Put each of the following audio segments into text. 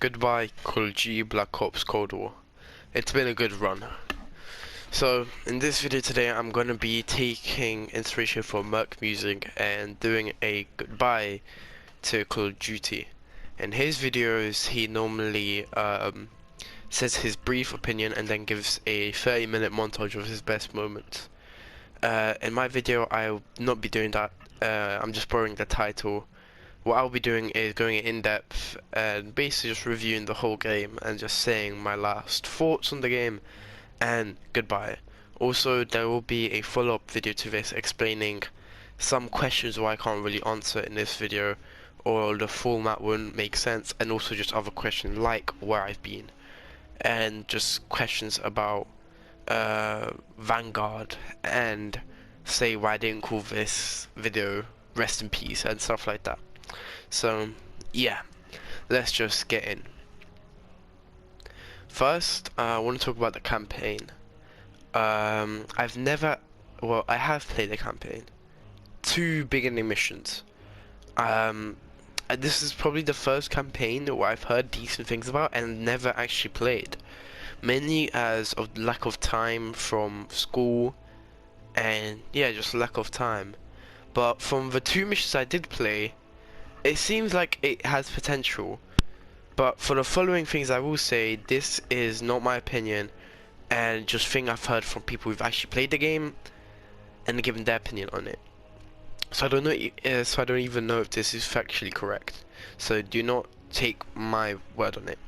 Goodbye, Call of Duty Black Ops Cold War. It's been a good run. So, in this video today, I'm going to be taking inspiration from Merc Music and doing a goodbye to Call of Duty. In his videos, he normally says his brief opinion and then gives a 30-minute montage of his best moments. In my video, I'll not be doing that. I'm just borrowing the title. What I'll be doing is going in depth and basically just reviewing the whole game and just saying my last thoughts on the game and goodbye. Also, there will be a follow-up video to this explaining some questions why I can't really answer in this video, or the format wouldn't make sense, and also just other questions like where I've been and just questions about Vanguard and say why I didn't call this video Rest in Peace and stuff like that. So yeah, let's just get in. First, I want to talk about the campaign. I've never, well, I have played the campaign. 2 beginning missions. This is probably the first campaign where I've heard decent things about and never actually played. Mainly as of lack of time from school, and yeah, just lack of time. But from the 2 missions I did play, it seems like it has potential. But for the following things I will say, this is not my opinion, and just thing I've heard from people who've actually played the game and given their opinion on it. So I don't know. So I don't even know if this is factually correct. So do not take my word on it.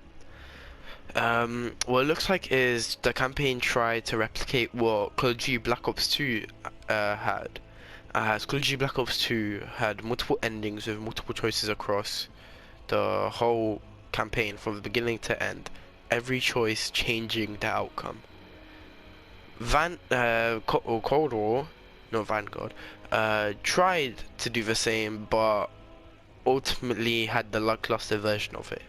What it looks like is the campaign tried to replicate what Call of Duty Black Ops 2 had. As Call of Duty Black Ops 2 had multiple endings with multiple choices across the whole campaign from the beginning to end, every choice changing the outcome. Cold War, not Vanguard, tried to do the same, but ultimately had the lackluster version of it.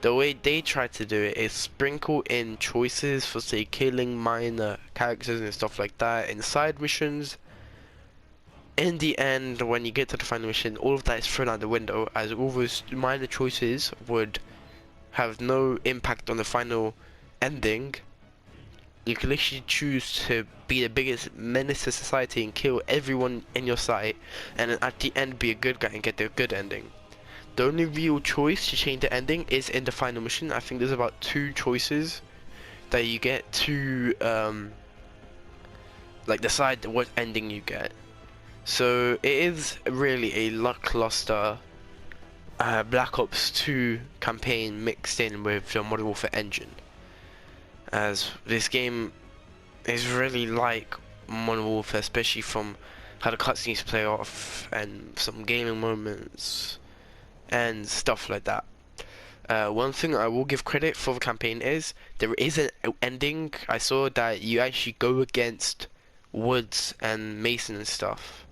The way they tried to do it is sprinkle in choices for, say, killing minor characters and stuff like that in side missions. In the end, when you get to the final mission, all of that is thrown out the window, as all those minor choices would have no impact on the final ending. You can literally choose to be the biggest menace to society and kill everyone in your sight, and then at the end be a good guy and get the good ending. The only real choice to change the ending is in the final mission. I think there's about 2 choices that you get to like decide what ending you get. So it is really a lackluster Black Ops 2 campaign mixed in with the Modern Warfare engine, as this game is really like Modern Warfare, especially from how the cutscenes play off and some gaming moments and stuff like that. One thing I will give credit for the campaign is there is an ending. I saw that you actually go against Woods and Mason and stuff,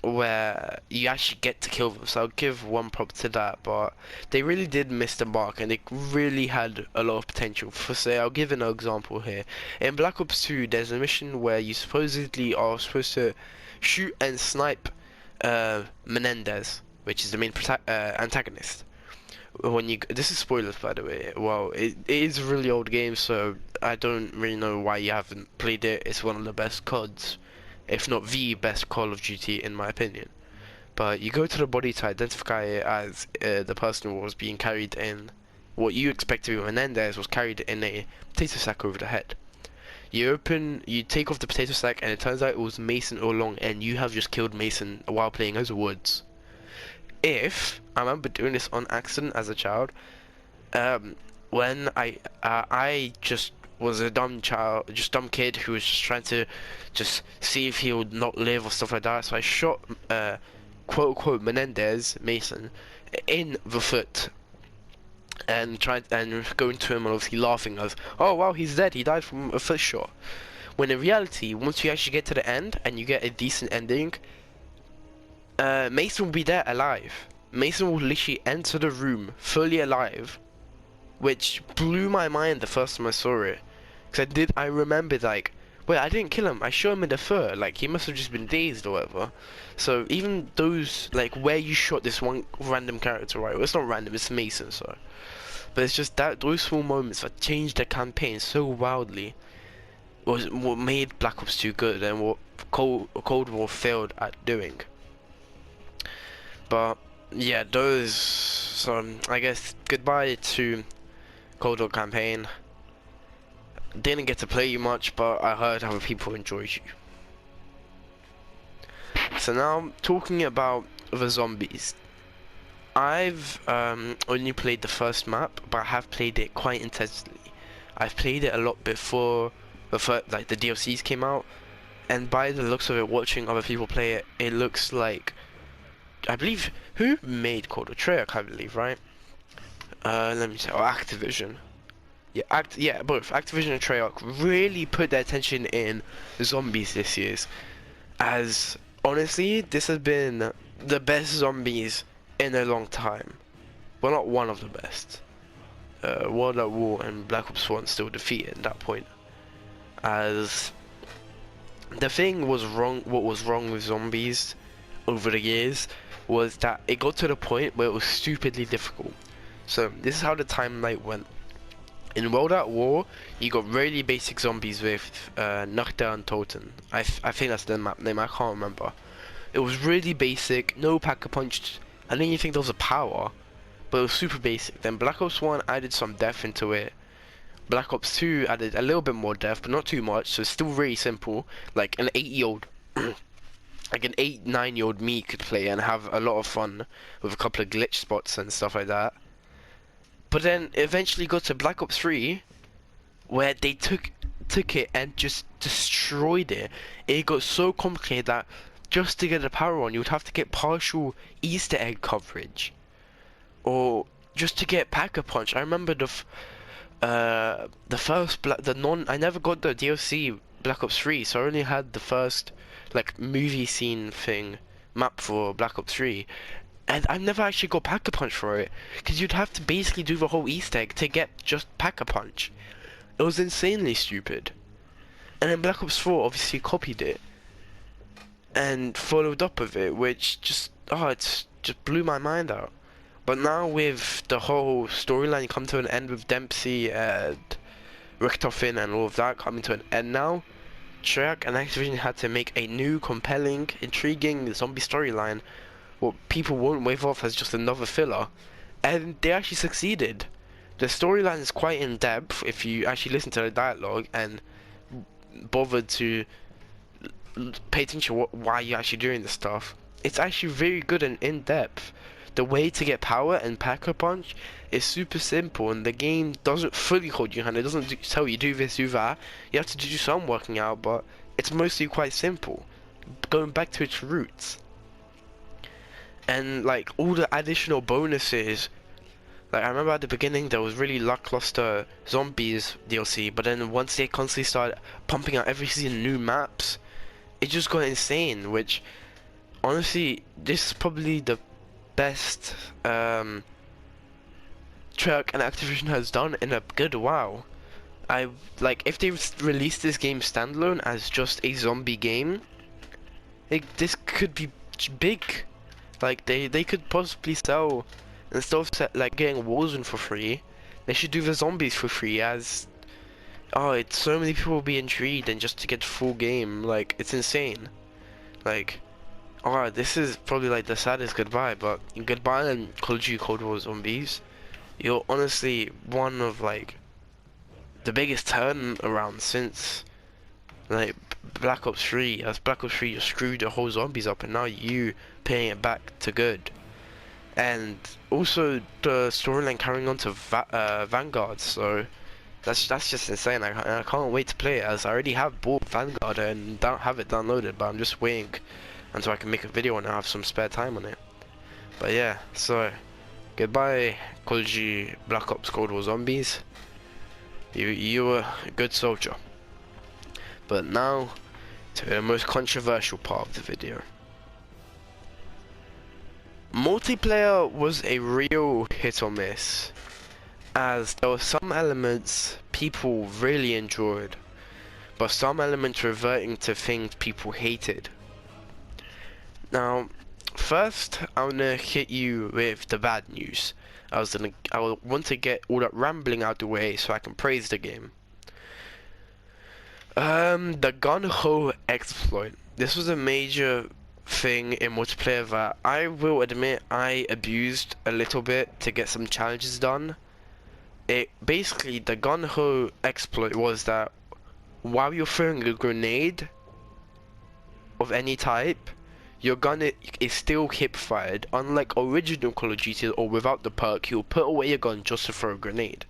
where you actually get to kill them, so I'll give one prop to that. But they really did miss the mark, and they really had a lot of potential. For say, I'll give an example here. In Black Ops 2, there's a mission where you supposedly are supposed to shoot and snipe Menendez, which is the main antagonist. When you, this is spoilers by the way. Well, it is a really old game, so I don't really know why you haven't played it. It's one of the best CODs, if not the best Call of Duty in my opinion. But you go to the body to identify it as the person who was being carried in what you expect to be Menendez was carried in a potato sack over the head. You take off the potato sack, and it turns out it was Mason all along, and you have just killed Mason while playing as Woods. If I remember doing this on accident as a child, when I just was a dumb kid who was just trying to just see if he would not live or stuff like that. So I shot quote unquote Menendez Mason in the foot and going to him and obviously laughing as, oh wow, he's dead, he died from a foot shot. When in reality, once you actually get to the end and you get a decent ending, Mason will be there alive. Mason will literally enter the room fully alive, which blew my mind the first time I saw it. Because I remembered, like, wait, I didn't kill him. I shot him in the foot. Like, he must have just been dazed or whatever. So even those, like, where you shot this one random character, right? Well, it's not random, it's Mason, so. But it's just that those small moments that changed the campaign so wildly was what made Black Ops 2 good and what Cold War failed at doing. But yeah, those. So I guess goodbye to Cold War campaign. Didn't get to play you much, but I heard how people enjoyed you. So now talking about the zombies. I've only played the first map, but I have played it quite intensely. I've played it a lot before like the DLCs came out, and by the looks of it, watching other people play it, it looks like, I believe, who made Cold War? Treyarch, I believe, right? Let me say, or Activision. Yeah, both Activision and Treyarch really put their attention in zombies this year. As honestly, this has been the best zombies in a long time. Well, not one of the best. World at War and Black Ops 1 still defeated at that point. As the thing was wrong, what was wrong with zombies over the years was that it got to the point where it was stupidly difficult. So this is how the timeline went. In World at War, you got really basic zombies with Nacht und Toten. I think that's the map name, I can't remember. It was really basic, no pack-a-punch. I didn't even think there was a power, but it was super basic. Then Black Ops 1 added some depth into it. Black Ops 2 added a little bit more depth, but not too much, so it's still really simple. Like an 8-year-old, like an 8-9-year-old me could play and have a lot of fun with a couple of glitch spots and stuff like that. But then eventually got to Black Ops 3, where they took it and just destroyed it. It got so complicated that just to get the power on, you would have to get partial Easter egg coverage, or just to get Pack-a-Punch. I remember the first I never got the DLC Black Ops 3, so I only had the first like movie scene thing map for Black Ops 3. And I've never actually got Pack-a-Punch for it, because you'd have to basically do the whole Easter egg to get just Pack-a-Punch. It was insanely stupid. And then Black Ops 4 obviously copied it and followed up with it, which just blew my mind out. But now with the whole storyline come to an end with Dempsey and Richtofen and all of that coming to an end now, Treyarch and Activision had to make a new, compelling, intriguing zombie storyline what people won't wave off as just another filler, and they actually succeeded. The storyline is quite in depth if you actually listen to the dialogue and bother to pay attention to why you're actually doing this stuff. It's actually very good and in depth. The way to get power and Pack-a-Punch is super simple, and the game doesn't fully hold your hand. It doesn't tell you do this, do that. You have to do some working out, but it's mostly quite simple, going back to its roots. And like all the additional bonuses, like I remember at the beginning there was really lackluster zombies DLC, but then once they constantly started pumping out every season new maps, it just got insane. Which honestly, this is probably the best Treyarch and Activision has done in a good while. I like if they released this game standalone as just a zombie game, this could be big. Like they could possibly sell, instead of like getting Warzone for free, they should do the zombies for free. As it's so many people will be intrigued, and just to get full game, like it's insane. Like this is probably like the saddest goodbye, but goodbye and Call of Duty Cold War Zombies. You're honestly one of like the biggest turnaround since like Black Ops 3. As Black Ops 3 just screwed the whole zombies up, and now you paying it back to good. And also the storyline carrying on to Vanguard, so that's just insane. I can't wait to play it, as I already have bought Vanguard and don't have it downloaded, but I'm just waiting until I can make a video and I have some spare time on it. But yeah, so goodbye Call of Duty Black Ops Cold War Zombies. You were a good soldier. But now to the most controversial part of the video. Multiplayer was a real hit or miss, as there were some elements people really enjoyed, but some elements reverting to things people hated. Now, first, I'm gonna hit you with the bad news. I want to get all that rambling out the way so I can praise the game. The Gun Ho exploit. This was a major thing in multiplayer that I will admit I abused a little bit to get some challenges done. Basically, the Gun Ho exploit was that while you're throwing a grenade of any type, your gun is still hip fired. Unlike original Call of Duty or without the perk, you'll put away your gun just to throw a grenade.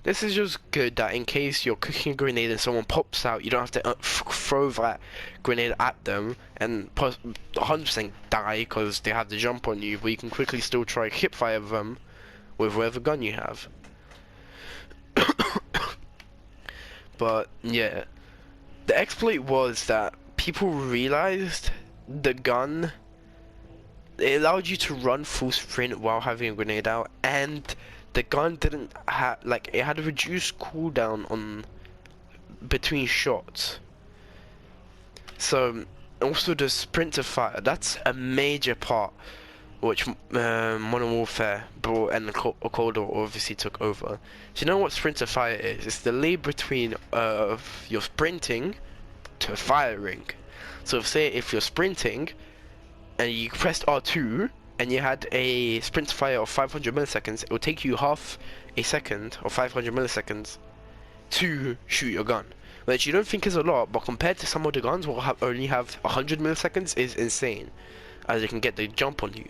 This is just good that in case you're cooking a grenade and someone pops out, you don't have to throw that grenade at them and 100% die because they have the jump on you, but you can quickly still try hip fire them with whatever gun you have. But yeah, the exploit was that people realized the gun, it allowed you to run full sprint while having a grenade out, and the gun didn't have, like, it had a reduced cooldown on between shots. So also the sprint to fire, that's a major part which Modern Warfare brought, and Cold War obviously took over. So you know what sprint to fire is? It's the lead between your sprinting to firing. So say if you're sprinting and you pressed R2 and you had a sprint fire of 500 milliseconds, it will take you half a second or 500 milliseconds to shoot your gun. Which you don't think is a lot, but compared to some of the guns will only have 100 milliseconds is insane, as it can get the jump on you.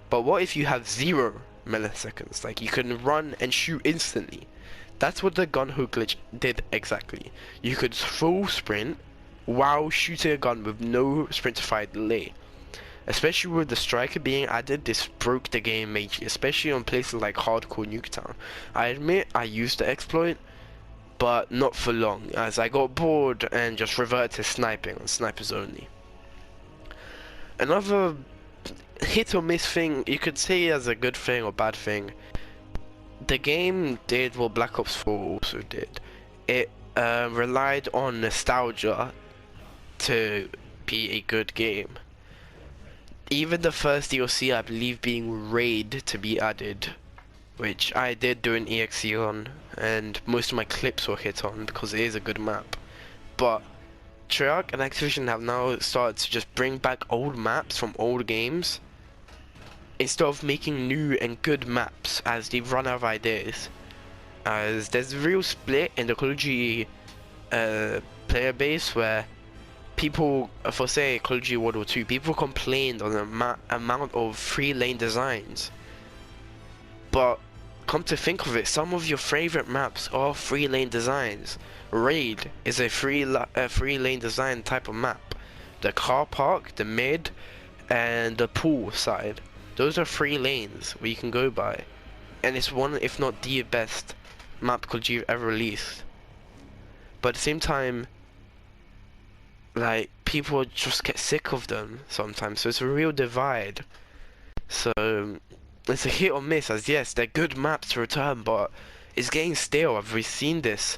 But what if you have 0 milliseconds? Like, you can run and shoot instantly. That's what the gun hook glitch did exactly. You could full sprint while shooting a gun with no sprint to fire delay. Especially with the striker being added, this broke the game majorly, especially on places like hardcore Nuketown. I admit I used the exploit, but not for long, as I got bored and just reverted to sniping on snipers only. Another hit or miss thing, you could say as a good thing or bad thing, the game did what Black Ops 4 also did. It relied on nostalgia to be a good game. Even the first DLC, I believe, being Raid to be added, which I did do an EXE on, and most of my clips were hit on because it is a good map. But Treyarch and Activision have now started to just bring back old maps from old games instead of making new and good maps, as they've run out of ideas. As there's a real split in the Call of Duty player base where people, for say Call of Duty World War 2, people complained on the amount of 3-lane designs. But come to think of it, some of your favorite maps are 3-lane designs. Raid is a 3-lane design type of map. The car park, the mid, and the pool side. Those are 3 lanes where you can go by. And it's one, if not the best map Call of Duty ever released. But at the same time, like, people just get sick of them sometimes, so it's a real divide. So it's a hit or miss, as yes, they're good maps to return, but it's getting stale. I've seen this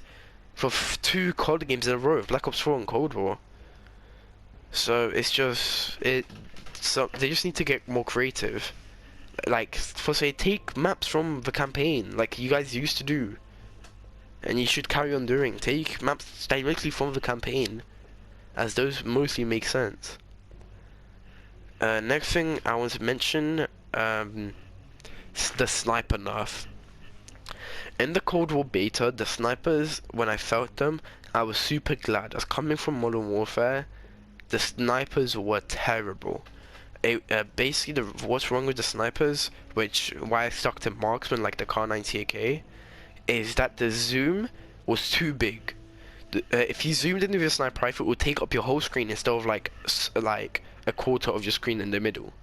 for 2 COD games in a row, Black Ops 4 and Cold War. So it's just, so they just need to get more creative. Like, for say, take maps from the campaign, like you guys used to do, and you should carry on doing. Take maps directly from the campaign, as those mostly make sense. Next thing I want to mention, the sniper nerf. In the Cold War beta, the snipers, when I felt them, I was super glad. As coming from Modern Warfare, the snipers were terrible. Basically, what's wrong with the snipers, why I stuck to marksman like the Kar 98K, is that the zoom was too big. If you zoomed in with your sniper rifle, it would take up your whole screen instead of like a quarter of your screen in the middle,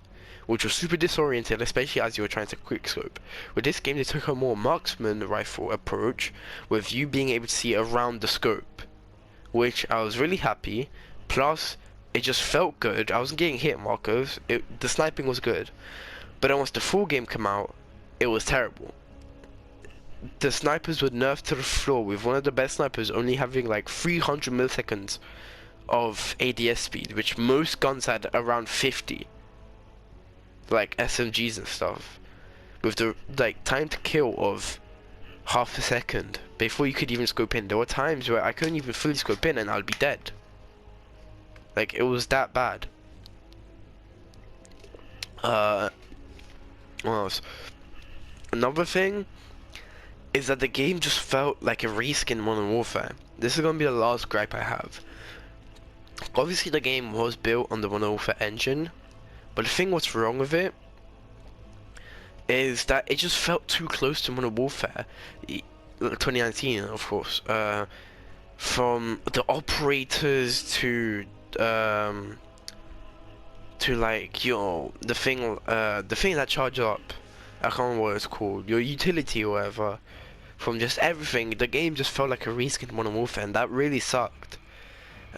which was super disoriented, especially as you were trying to quickscope. With this game, they took a more marksman rifle approach, with you being able to see around the scope, which I was really happy. Plus, it just felt good. I wasn't getting hit markers. The sniping was good, but then once the full game came out, it was terrible. the snipers were nerfed to the floor, with one of the best snipers only having like 300 milliseconds of ADS speed, which most guns had around 50, like SMGs and stuff, with the like time to kill of half a second before you could even scope in. There were times where I couldn't even fully scope in and I'd be dead. Like, it was that bad. What else? Another thing is that the game just felt like a reskin Modern Warfare. This is gonna be the last gripe I have. Obviously the game was built on the Modern Warfare engine, but the thing what's wrong with it is that it just felt too close to Modern Warfare 2019, of course. From the operators to like the thing that charges up, I can't remember what it's called, your utility or whatever. From just everything, the game just felt like a reskin Modern Warfare, and that really sucked.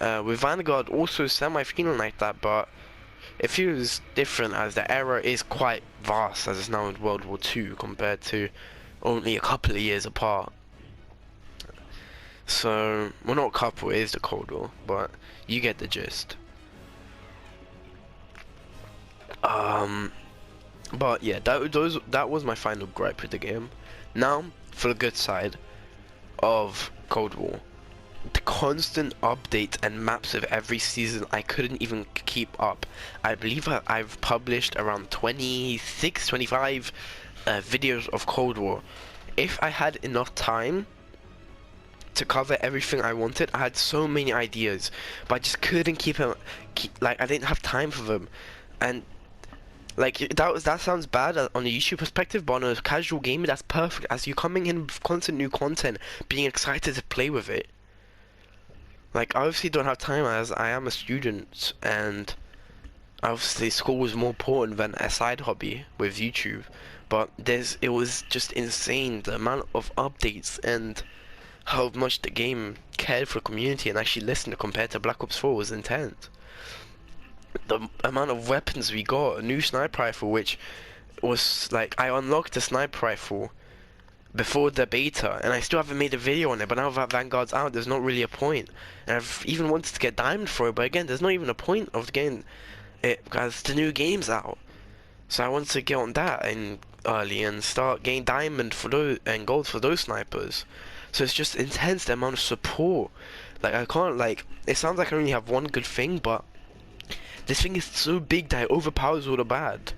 With Vanguard also semi-feeling like that, but it feels different as the era is quite vast as it's now in World War II compared to only a couple of years apart. So, well, not a couple, it is the Cold War, but you get the gist. But yeah, that was my final gripe with the game. Now, for the good side of Cold War. The constant updates and maps of every season, I couldn't even keep up. I believe I've published around 26, 25 videos of Cold War. If I had enough time to cover everything I wanted, I had so many ideas, but I just couldn't keep like, I didn't have time for them. And like, that sounds bad on a YouTube perspective, but on a casual gamer, that's perfect, as you're coming in with constant new content, being excited to play with it. Like, I obviously don't have time as I am a student, and obviously school was more important than a side hobby with YouTube. But it was just insane, the amount of updates and how much the game cared for the community and actually listened compared to Black Ops 4 was intense. The amount of weapons we got, a new sniper rifle, which was like, I unlocked the sniper rifle before the beta, and I still haven't made a video on it, but now that Vanguard's out, there's not really a point. And I've even wanted to get diamond for it, but again, there's not even a point of getting it because the new game's out. So I wanted to get on that and early and start getting diamond for those and gold for those snipers. So it's just intense, the amount of support. Like, I can't, like, it sounds like I only have one good thing, but this thing is so big that it overpowers all the bad.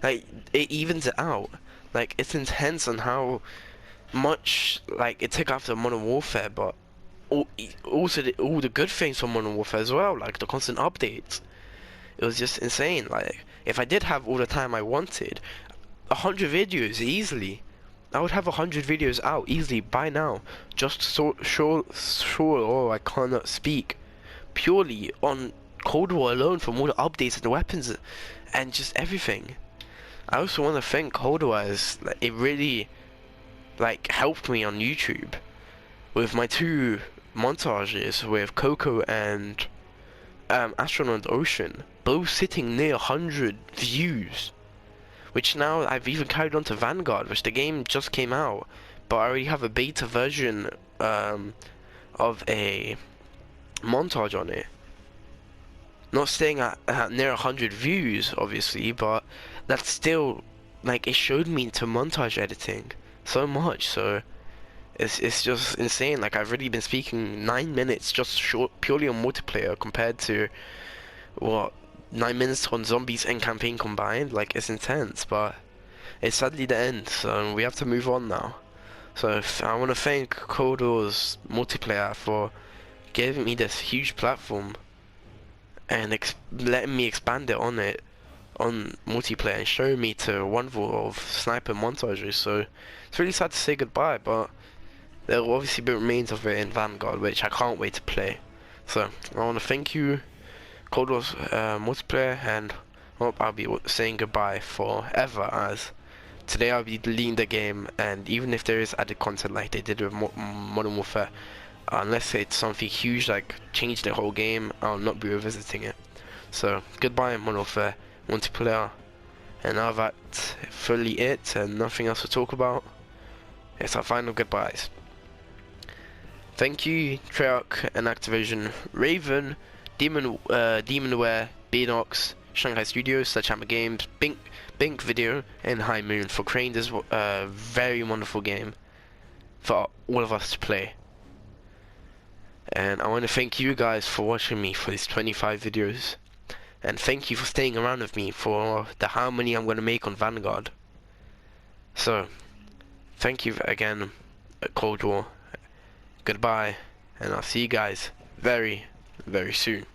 Like, it evens it out. Like, it's intense on how much, like, it took after Modern Warfare, but also all the good things from Modern Warfare as well, like the constant updates. It was just insane. Like, if I did have all the time I wanted, 100 videos easily. I would have 100 videos out easily by now. Just sure, oh, I cannot speak. Purely on Cold War alone, from all the updates and the weapons and just everything. I also want to thank Cold War, as like, it really like helped me on YouTube with my 2 montages with Coco and Astronaut Ocean, both sitting near 100 views, which now I've even carried on to Vanguard, which the game just came out, but I already have a beta version of a montage on it. Not staying at near 100 views, obviously, but that's still, like, it showed me into montage editing so much, so it's just insane. Like, I've really been speaking 9 minutes just purely on multiplayer compared to, what, 9 minutes on zombies and campaign combined. Like, it's intense, but it's sadly the end, so we have to move on now. So I want to thank Cold War's multiplayer for giving me this huge platform and letting me expand it on multiplayer and showing me to wonderful of sniper montages. So it's really sad to say goodbye, but there will obviously be remains of it in Vanguard, which I can't wait to play. So I want to thank you, Cold War's multiplayer, and hope I'll be saying goodbye forever, as today I'll be deleting the game, and even if there is added content like they did with Modern Warfare, unless it's something huge like change the whole game, I'll not be revisiting it. So goodbye Modern Warfare multiplayer, and now that's fully it and nothing else to talk about. It's our final goodbyes. Thank you, Treyarch and Activision, Raven, Demonware, Beanox, Shanghai Studios, Sledgehammer Games, Bink Video, and High Moon for creating this very wonderful game for all of us to play. And I want to thank you guys for watching me for these 25 videos. And thank you for staying around with me for the how many I'm going to make on Vanguard. So, thank you again, Cold War. Goodbye, and I'll see you guys very, very soon.